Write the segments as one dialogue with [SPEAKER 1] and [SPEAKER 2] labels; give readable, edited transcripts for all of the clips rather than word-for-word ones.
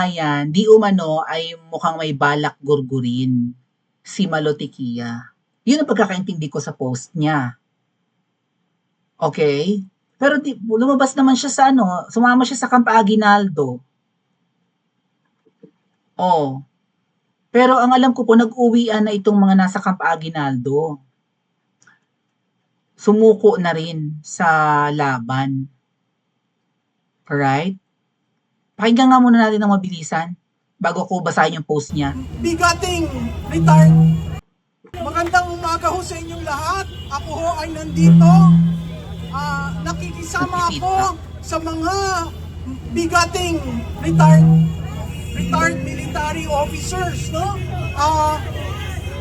[SPEAKER 1] Ayan, di umano ay mukhang may balak gurgurin si Malotikia. Yun ang pagkakaintindi ko sa post niya. Okay? Pero lumabas naman siya sa ano, sumama siya sa Camp Aguinaldo. Oh. Pero ang alam ko po, nag-uwian na itong mga nasa Camp Aguinaldo. Sumuko na rin sa laban. Alright? Pakinggan nga muna natin ng mabilisan bago ko basahin yung post niya.
[SPEAKER 2] Bigating retired. Magandang umaga ho sa inyong lahat. Ako ho ay nandito. Nakikisama ako sa mga bigating retired military officers, no?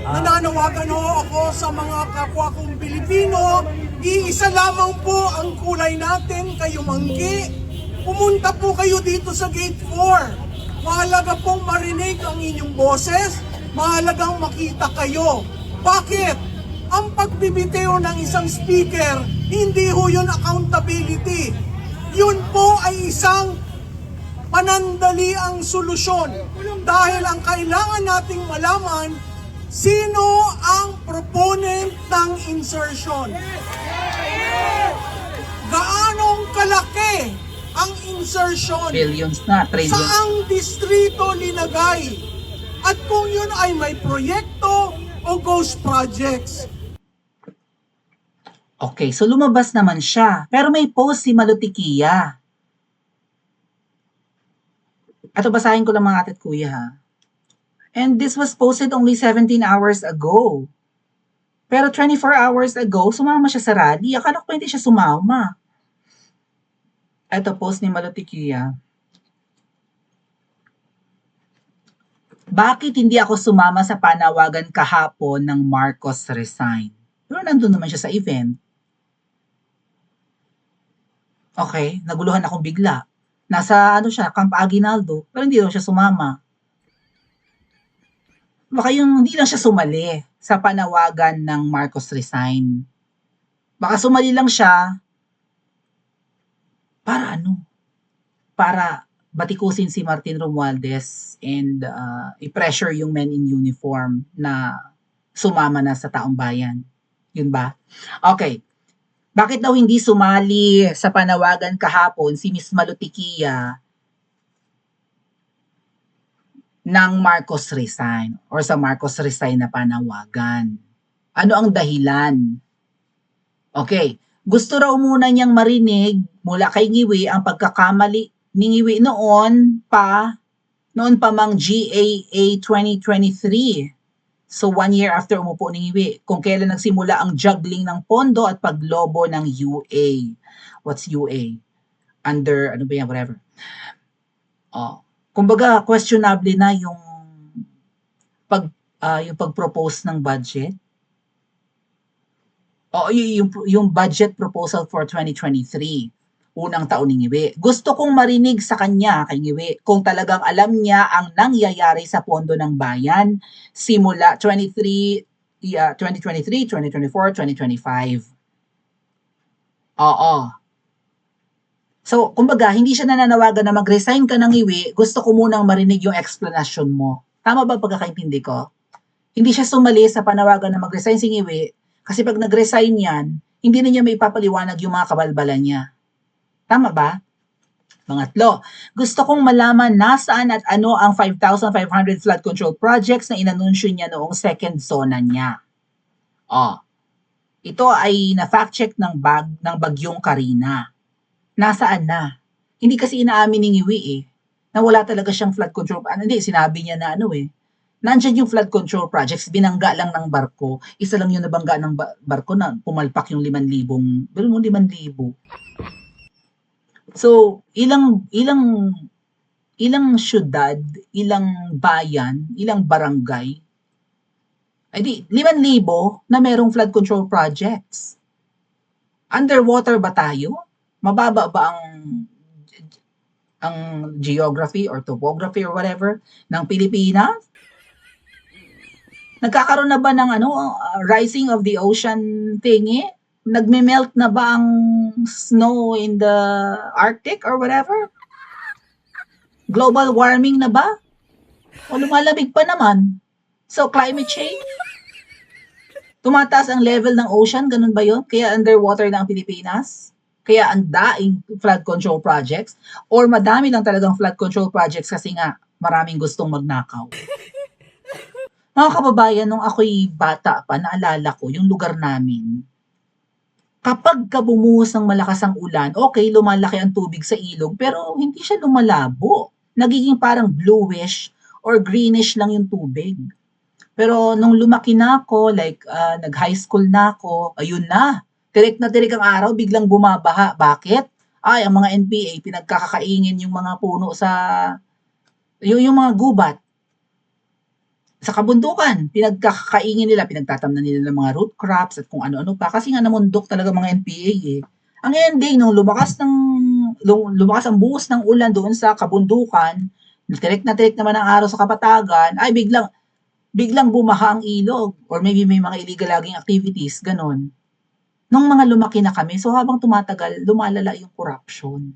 [SPEAKER 2] Nananawagan ho ako sa mga kapwa kong Pilipino. Iisa lamang po ang kulay natin, kayo manggi. Pumunta po kayo dito sa Gate 4. Mahalaga pong marinig ang inyong boses. Mahalagang makita kayo. Bakit? Ang pagbibitiw ng isang speaker, hindi ho yun accountability. Yun po ay isang panandaliang solusyon. Dahil ang kailangan nating malaman, sino ang proponent ng insertion? Gaanong kalaki ang insertion?
[SPEAKER 1] Billions na, trillions.
[SPEAKER 2] Saang distrito linagay? At kung yun ay may proyekto o ghost projects?
[SPEAKER 1] Okay, so lumabas naman siya. Pero may post si Malotikia. Ito, basahin ko lang mga ate at kuya ha. And this was posted only 17 hours ago. Pero 24 hours ago, sumama siya sa rally. Akala ko hindi siya sumama. Ito, post ni Malotikia. Bakit hindi ako sumama sa panawagan kahapon ng Marcos resign? Pero nandun naman siya sa event. Okay, naguluhan akong bigla. Nasa Camp Aguinaldo, pero hindi daw siya sumama. Baka yung hindi lang siya sumali sa panawagan ng Marcos resign. Baka sumali lang siya para para batikusin si Martin Romualdez and i-pressure yung men in uniform na sumama na sa taong bayan. Yun ba? Okay. Bakit daw hindi sumali sa panawagan kahapon si Miss Malotikia ng Marcos resign or sa Marcos resign na panawagan? Ano ang dahilan? Okay. Gusto raw muna niyang marinig mula kay Ngiwi ang pagkakamali ni Ngiwi noon pa mang GAA 2023. So 1 year after umupo ni Ngiwi, kung kailan nagsimula ang juggling ng pondo at paglobo ng UA. What's UA? Under, ano ba yan, whatever. Kumbaga, questionable na yung pag-propose ng budget. Yung budget proposal for 2023. Unang taon ni Ngiwi. Gusto kong marinig sa kanya, kay Ngiwi, kung talagang alam niya ang nangyayari sa pondo ng bayan simula 2023, 2024, 2025. Oo. So, kumbaga, hindi siya nananawagan na mag-resign ka ng Ngiwi, gusto ko munang marinig yung explanation mo. Tama ba pagkakaintindi ko? Hindi siya sumali sa panawagan na mag-resign si Ngiwi, kasi pag nag-resign yan, hindi na niya may ipapaliwanag yung mga kabalbalan niya. Tama ba? Pangatlo, gusto kong malaman nasaan at ano ang 5,500 flood control projects na inanunsyo niya noong second zona niya. Ito ay na-fact check ng Bagyong Karina. Nasaan na? Hindi kasi inaamin ni Ngiwi na wala talaga siyang flood control. Hindi, sinabi niya na nandyan yung flood control projects, binangga lang ng barko. Isa lang yung nabangga ng barko na pumalpak yung 5,000. Pero yung 5,000. So, ilang syudad, ilang bayan, ilang barangay, ay di, 5,000 na merong flood control projects. Underwater ba tayo? Mababa ba ang geography or topography or whatever ng Pilipinas? Nagkakaroon na ba ng rising of the ocean thingy? Nagme-melt na ba ang snow in the Arctic or whatever? Global warming na ba? O lumalamig pa naman? So, climate change? Tumataas ang level ng ocean, ganun ba yun? Kaya underwater na ang Pilipinas? Kaya ang daing flood control projects? Or madami lang talagang flood control projects kasi nga maraming gustong magnakaw? Mga kababayan, nung ako'y bata pa, naalala ko yung lugar namin. Kapag bumuhos ng malakas ang ulan, okay, lumalaki ang tubig sa ilog, pero hindi siya lumalabo. Nagiging parang bluish or greenish lang yung tubig. Pero nung lumaki na ako, like nag-high school na ako, ayun na. Tirik na tirik ang araw, biglang bumabaha. Bakit? Ay, ang mga NPA, pinagkakakaingin yung mga puno sa, yung mga gubat. Sa kabundukan, pinagkakaingin nila, pinagtatamnan nila ng mga root crops at kung ano-ano pa. Kasi nga namundok talaga mga NPA eh. Ang ending, nung lumakas ang buhos ng ulan doon sa kabundukan, tirik na tirik naman ang araw sa kapatagan, ay biglang bumaha ang ilog or maybe may mga illegal logging activities, ganon. Nung mga lumaki na kami, so habang tumatagal, lumalala yung corruption.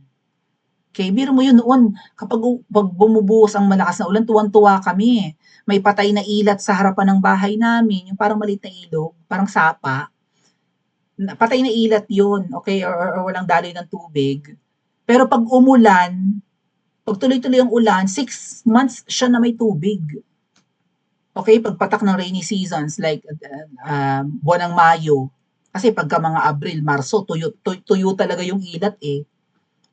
[SPEAKER 1] Okay, biro mo yun noon, kapag bumubuhos ang malakas na ulan, tuwan-tuwa kami. May patay na ilat sa harapan ng bahay namin, yung parang maliit na ilog, parang sapa. Patay na ilat yun, okay, or walang daloy ng tubig. Pero pag umulan, pag tuloy-tuloy ang ulan, 6 months siya na may tubig. Okay, pagpatak ng rainy seasons like buwan ng Mayo. Kasi pagka mga Abril, Marso, tuyo talaga yung ilat eh.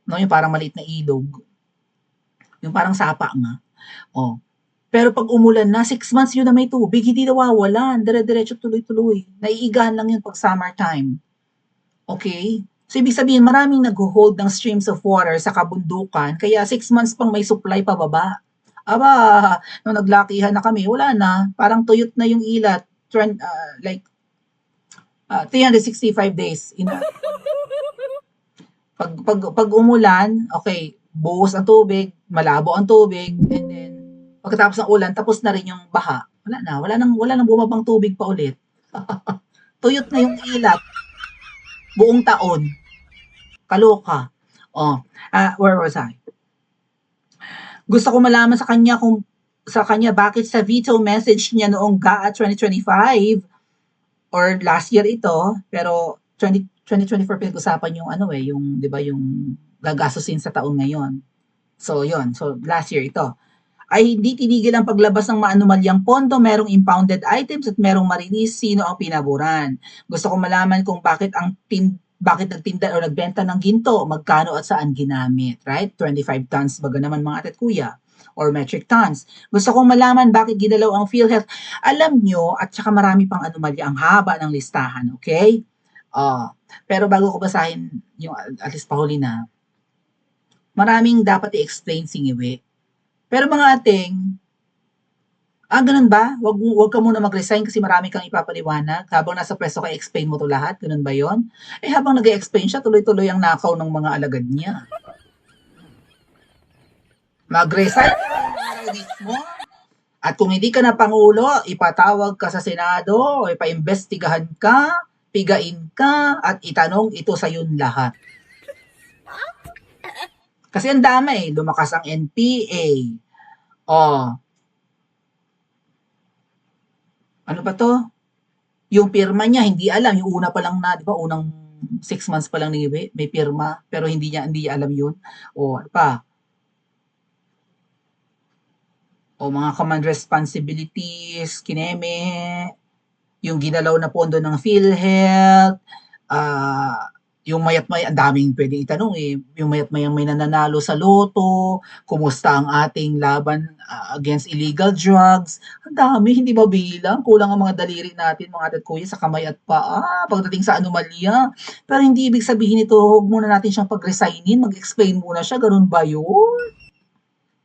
[SPEAKER 1] No, yung parang maliit na ilog. Yung parang sapa nga. Oh. Pero pag umulan na, 6 months yun na may tubig, hindi nawawalan. Dire-diretso tuloy-tuloy. Naiigahan lang yun pag summertime. Okay? So, ibig sabihin, maraming nag-hold ng streams of water sa kabundukan, kaya 6 months pang may supply pababa. Aba, nung naglakihan na kami, wala na. Parang tuyot na yung ilat. 365 days. Pag umulan, okay, buhos ang tubig, malabo ang tubig, and then, pagkatapos ng ulan, tapos na rin yung baha. Wala nang bumabang tubig pa ulit. Tuyot na yung ilat. Buong taon. Kaloka. Where was I? Gusto ko malaman sa kanya bakit sa veto message niya noong GAA 2025 or last year ito, pero 2024 pinag-usapan yung yung 'di ba yung gagastusin sa taon ngayon. So 'yon. So last year ito ay hindi tinigil ang paglabas ng maanumalyang pondo, merong impounded items at merong marilis, sino ang pinaboran. Gusto ko malaman kung bakit nagtinda o nagbenta ng ginto, magkano at saan ginamit, right? 25 tons baga naman mga ate at kuya or metric tons. Gusto kong malaman bakit ginalaw ang PhilHealth. Alam nyo, at saka marami pang anomalya, ang haba ng listahan, okay? Pero bago ko basahin yung at least pahuli na, maraming dapat i-explain si Ngiwi. Pero mga ating, ganun ba? Wag ka muna mag-resign kasi marami kang ipapaliwanag. Habang nasa pwesto ka, explain mo to lahat. Ganun ba yon? Habang nag-explain siya, tuloy-tuloy ang nakaw ng mga alagad niya. Mag-resign mo. At kung hindi ka na Pangulo, ipatawag ka sa Senado o ipaimbestigahan ka, pigain ka, at itanong ito sa yun lahat. Kasi ang dami lumakas ang NPA. Ano ba to? Yung pirma niya, hindi alam. Yung una pa lang na, di ba, unang 6 months pa lang ni Iwe, may pirma, pero hindi niya alam yun. Ano pa? Mga command responsibilities, kineme, yung ginalaw na pondo ng PhilHealth, yung mayat-maya, ang daming pwedeng itanong yung mayat-mayang may nananalo sa loto, kumusta ang ating laban against illegal drugs, ang dami, hindi mabilang, kulang ang mga daliri natin, mga ate at kuya, sa kamay at paa, pagdating sa anomalya. Pero hindi ibig sabihin ito, huwag muna natin siyang pag-resignin, mag-explain muna siya, ganun ba yun?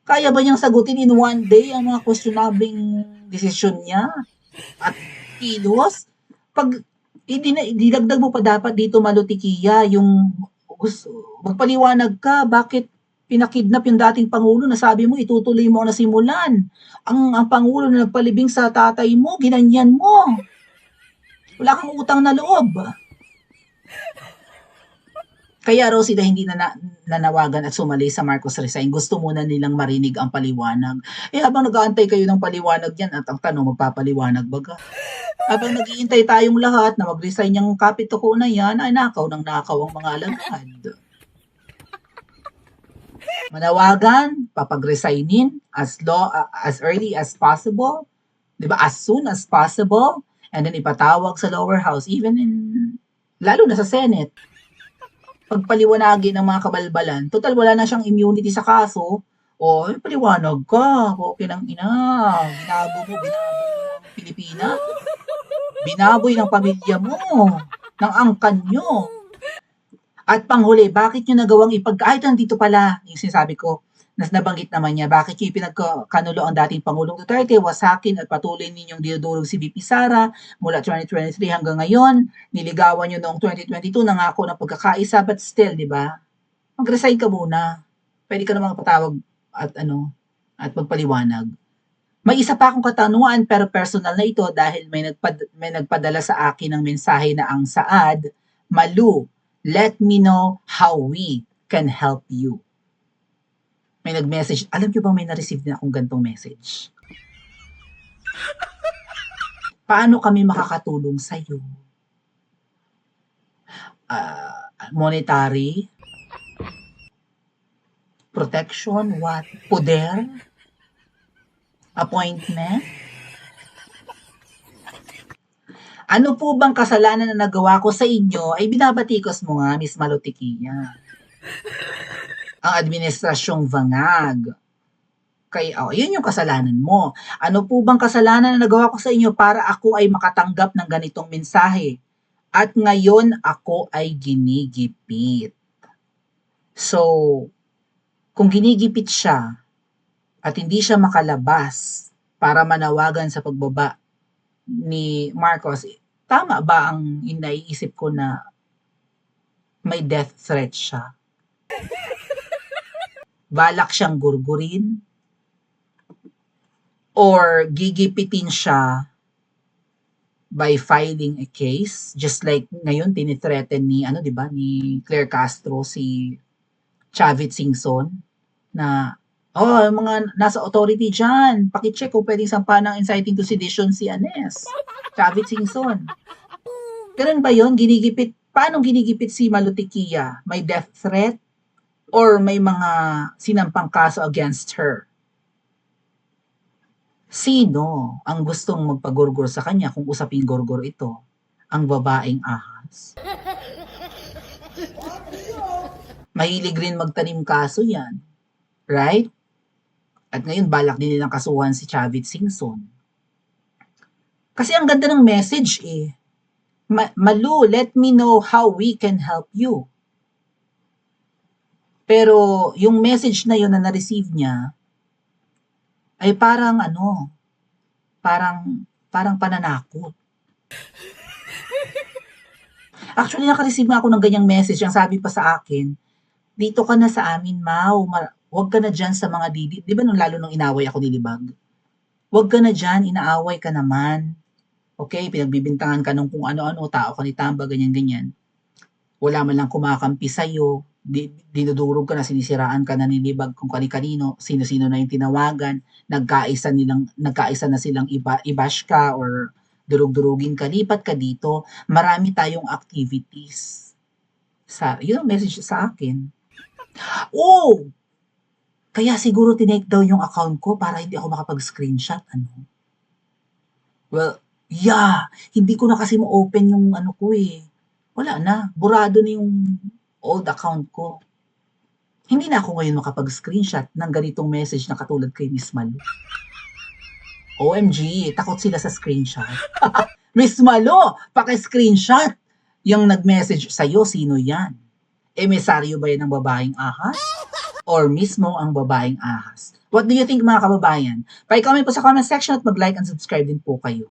[SPEAKER 1] Kaya ba niyang sagutin in one day ang mga questionabling desisyon niya? At kilos? Pag idinagdag mo pa dapat dito, Malutikia, yung magpaliwanag ka, bakit pinakidnap yung dating Pangulo na sabi mo, itutuloy mo ang nasimulan. Ang Pangulo na nagpalibing sa tatay mo, ginanyan mo. Wala kang utang na loob. Kaya raw sila hindi nanawagan at sumali sa Marcos Resign. Gusto muna nilang marinig ang paliwanag. Habang nag-aantay kayo ng paliwanag yan, at ang tanong, magpapaliwanag ba ka? Habang naghihintay tayong lahat na mag-resign yung kapitoko na yan, ay nakaw ng nakaw ang mga alagad. Manawagan, papag-resignin as early as possible, 'di ba? As soon as possible, and then ipatawag sa lower house, lalo na sa Senate. Pagpaliwanagin ng mga kabalbalan, total wala na siyang immunity sa kaso, paliwanag ka, okay ng ina, binaboy mo ang Pilipinas, binaboy ng pamilya mo, ng angkan nyo. At panghuli, bakit nyo nagawang kahit nandito pala, yung sinasabi ko, nabanggit naman niya, bakit nyo ipinagkanulo ang dating Pangulong Duterte, wasakin at patuloy ninyong dinudurog si VP Sara mula 2023 hanggang ngayon, niligawan nyo noong 2022, nangako ng pagkakaisa, but still, di ba? Mag-resign ka muna. Pwede ka namang patawag at magpaliwanag. May isa pa akong katanungan pero personal na ito dahil may nagpadala sa akin ng mensahe na ang saad, Malu, let me know how we can help you. May nag-message. Alam niyo bang may na-receive din akong gantong message? Paano kami makakatulong sa iyo? Monetary? Protection? What? Poder? Appointment? Ano po bang kasalanan na nagawa ko sa inyo ay binabatikos mo nga, Miss Malutikia. Ang administrasyong vangag. Yun yung kasalanan mo. Ano po bang kasalanan na nagawa ko sa inyo para ako ay makatanggap ng ganitong mensahe? At ngayon ako ay ginigipit. So, kung ginigipit siya at hindi siya makalabas para manawagan sa pagbaba ni Marcos, tama ba ang naiisip ko na may death threat siya? Balak siyang gurgurin? Or gigipitin siya by filing a case? Just like ngayon, tinithreaten ni Claire Castro si Chavit Singson na mga nasa authority dyan, pakicheck kung pwedeng sampa ng inciting to sedition si Anes, Chavit Singson. Ganun ba yun? Paano ginigipit si Malutikia? May death threat? Or may mga sinampang kaso against her? Sino ang gustong magpagurgur sa kanya kung usaping gurgur ito? Ang babaeng ahas? Mahilig rin magtanim kaso yan. Right? At ngayon, balak din nilang kasuhan si Chavit Singson. Kasi ang ganda ng message eh. Malu, let me know how we can help you. Pero yung message na yun na na-receive niya ay parang pananakot. Actually, naka-receive nga ako ng ganyang message. Ang sabi pa sa akin, dito ka na sa amin, Mau. Huwag ka na dyan sa mga didi. Di ba lalo nung inaway ako ni Libag? Huwag ka na dyan, inaaway ka naman. Okay, pinagbibintangan ka nung kung ano-ano, tao ka ni Tamba, ganyan-ganyan. Wala man lang kumakampi sa'yo. Dinudurog ka na, sinisiraan ka na ni Libag kung kani-kanino, sino-sino na yung tinawagan, nagkaisa na silang i-bash ka or durug-durugin ka, lipat ka dito. Marami tayong activities. Yun ang message sa akin. Kaya siguro tinake daw yung account ko para hindi ako makapag-screenshot. Well, hindi ko na kasi ma-open yung ko eh. Wala na, burado na yung old account ko. Hindi na ako ngayon makapag-screenshot ng ganitong message na katulad kay Miss Malu. OMG, takot sila sa screenshot. Miss Malu, paki-screenshot yung nag-message sa'yo, sino yan? Emisaryo ba yan ng babaeng ahas? Or mismo ang babaeng ahas? What do you think mga kababayan? Pa-comment po sa comment section at mag-like and subscribe din po kayo.